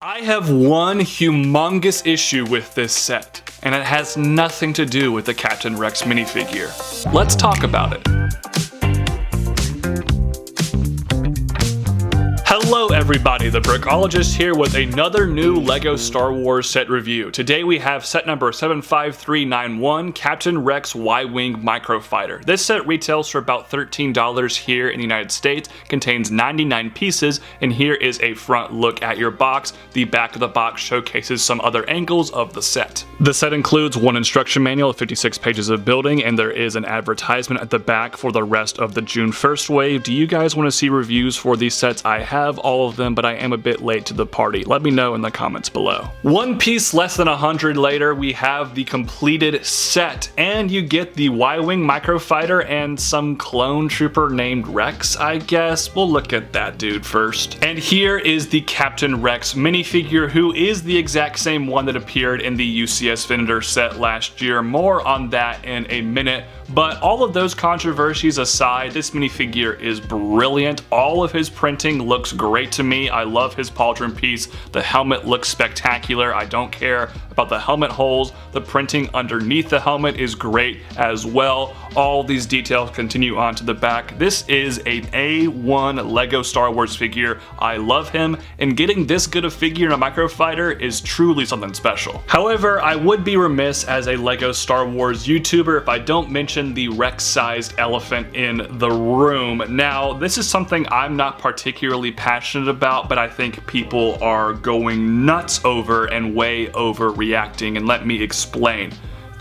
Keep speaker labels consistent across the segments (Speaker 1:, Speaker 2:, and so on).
Speaker 1: I have one humongous issue with this set, and it has nothing to do with the Captain Rex minifigure. Let's talk about it. Hello everybody, the Brickologist here with another new LEGO Star Wars set review. Today we have set number 75391, Captain Rex Y-Wing Microfighter. This set retails for about $13 here in the United States, contains 99 pieces, and here is a front look at your box. The back of the box showcases some other angles of the set. The set includes one instruction manual, 56 pages of building, and there is an advertisement at the back for the rest of the June 1st wave. Do you guys want to see reviews for these sets? I have all of them, but I am a bit late to the party. Let me know in the comments below. One piece less than 100 later, we have the completed set, and you get the Y-Wing Microfighter and some clone trooper named Rex, I guess. We'll look at that dude first. And here is the Captain Rex minifigure, who is the exact same one that appeared in the UCS Vendor set last year. More on that in a minute. But all of those controversies aside, this minifigure is brilliant. All of his printing looks great to me. I love his pauldron piece. The helmet looks spectacular. I don't care about the helmet holes. The printing underneath the helmet is great as well. All these details continue on to the back. This is an A1 LEGO Star Wars figure. I love him, and getting this good a figure in a Microfighter is truly something special. However, I would be remiss as a LEGO Star Wars YouTuber if I don't mention the Rex-sized elephant in the room. Now, this is something I'm not particularly passionate about, but I think people are going nuts over and way overreacting, and let me explain.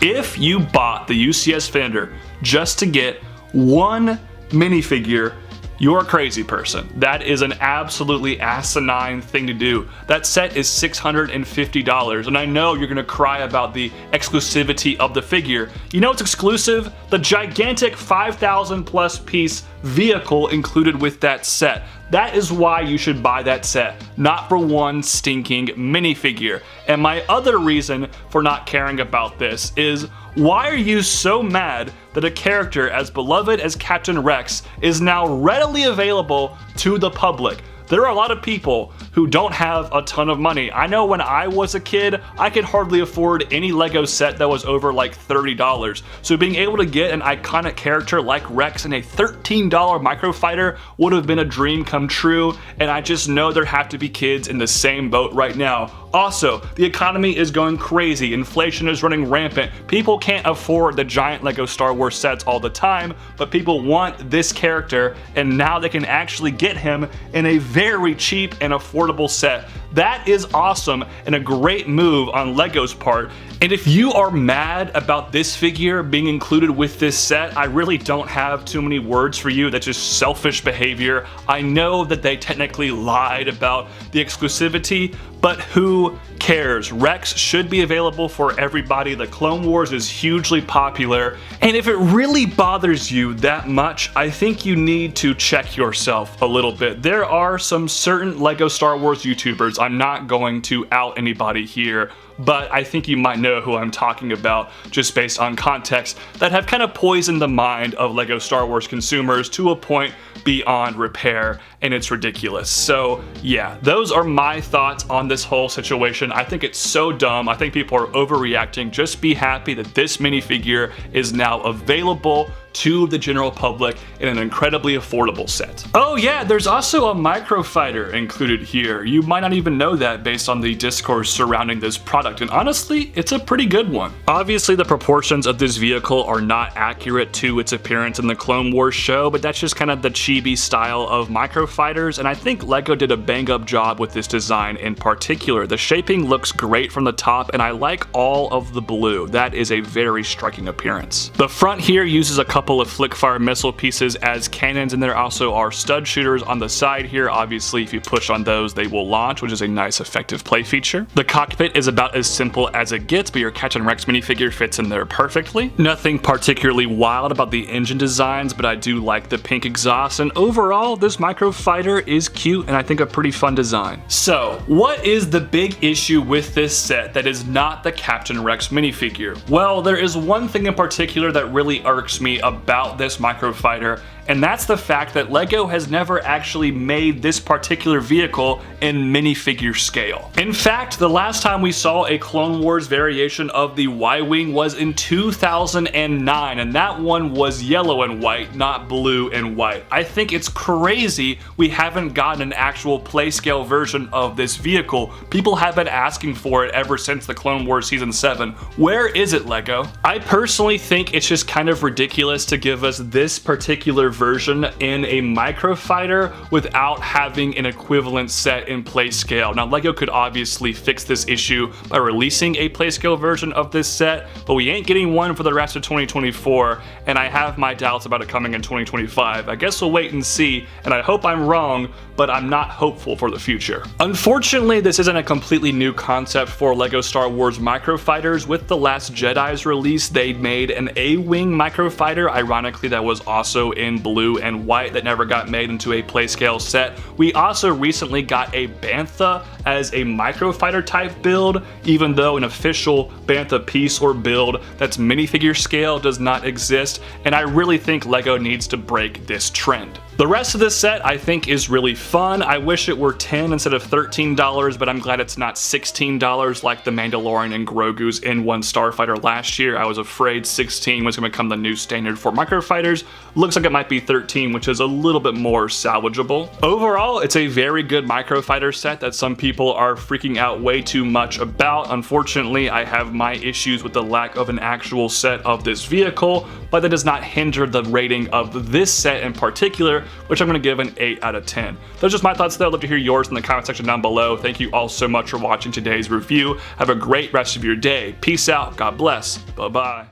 Speaker 1: If you bought the UCS Vendor just to get one minifigure, you're a crazy person. That is an absolutely asinine thing to do. That set is $650, and I know you're gonna cry about the exclusivity of the figure. You know what's exclusive? The gigantic 5,000 plus piece vehicle included with that set. That is why you should buy that set, not for one stinking minifigure. And my other reason for not caring about this is, why are you so mad that a character as beloved as Captain Rex is now readily available to the public? There are a lot of people who don't have a ton of money. I know when I was a kid, I could hardly afford any LEGO set that was over like $30. So being able to get an iconic character like Rex in a $13 Microfighter would have been a dream come true, and I just know there have to be kids in the same boat right now. Also, the economy is going crazy. Inflation is running rampant. People can't afford the giant LEGO Star Wars sets all the time, but people want this character, and now they can actually get him in a very cheap and affordable set. That is awesome and a great move on LEGO's part. And if you are mad about this figure being included with this set, I really don't have too many words for you. That's just selfish behavior. I know that they technically lied about the exclusivity, but who cares? Rex should be available for everybody. The Clone Wars is hugely popular, and if it really bothers you that much, I think you need to check yourself a little bit. There are some certain LEGO Star Wars YouTubers, I'm not going to out anybody here, but I think you might know who I'm talking about just based on context, that have kind of poisoned the mind of LEGO Star Wars consumers to a point beyond repair, and it's ridiculous. So yeah, those are my thoughts on this whole situation. I think it's so dumb. I think people are overreacting. Just be happy that this minifigure is now available to the general public in an incredibly affordable set. Oh yeah, there's also a Microfighter included here. You might not even know that based on the discourse surrounding this product, and honestly, it's a pretty good one. Obviously, the proportions of this vehicle are not accurate to its appearance in the Clone Wars show, but that's just kind of the chibi style of Microfighters, and I think LEGO did a bang-up job with this design in particular. The shaping looks great from the top, and I like all of the blue. That is a very striking appearance. The front here uses a couple of flick-fire missile pieces as cannons, and there also are stud shooters on the side here. Obviously, if you push on those, they will launch, which is a nice effective play feature. The cockpit is about as simple as it gets, but your Captain Rex minifigure fits in there perfectly. Nothing particularly wild about the engine designs, but I do like the pink exhaust, and overall, this Microfighter is cute and I think a pretty fun design. So, what is the big issue with this set that is not the Captain Rex minifigure? Well, there is one thing in particular that really irks me about this Microfighter, and that's the fact that LEGO has never actually made this particular vehicle in minifigure scale. In fact, the last time we saw a Clone Wars variation of the Y-Wing was in 2009, and that one was yellow and white, not blue and white. I think it's crazy we haven't gotten an actual playscale version of this vehicle. People have been asking for it ever since the Clone Wars Season 7. Where is it, LEGO? I personally think it's just kind of ridiculous to give us this particular version in a Microfighter without having an equivalent set in playscale. Now, LEGO could obviously fix this issue by releasing a playscale version of this set, but we ain't getting one for the rest of 2024, and I have my doubts about it coming in 2025. I guess we'll wait and see, and I hope I'm wrong, but I'm not hopeful for the future. Unfortunately, this isn't a completely new concept for LEGO Star Wars Microfighters. With The Last Jedi's release, they made an A-Wing Microfighter, ironically that was also in blue and white, that never got made into a playscale set. We also recently got a Bantha as a Microfighter type build, even though an official Bantha piece or build that's minifigure scale does not exist, and I really think LEGO needs to break this trend. The rest of this set I think is really fun. I wish it were $10 instead of $13, but I'm glad it's not $16 like the Mandalorian and Grogu's N1 Starfighter last year. I was afraid 16 was going to become the new standard for Microfighters. Looks like it might be 13, which is a little bit more salvageable. Overall, it's a very good Microfighter set that some people are freaking out way too much about. Unfortunately, I have my issues with the lack of an actual set of this vehicle, but that does not hinder the rating of this set in particular, which I'm going to give an 8 out of 10. Those are just my thoughts though. I'd love to hear yours in the comment section down below. Thank you all so much for watching today's review. Have a great rest of your day. Peace out. God bless. Bye-bye.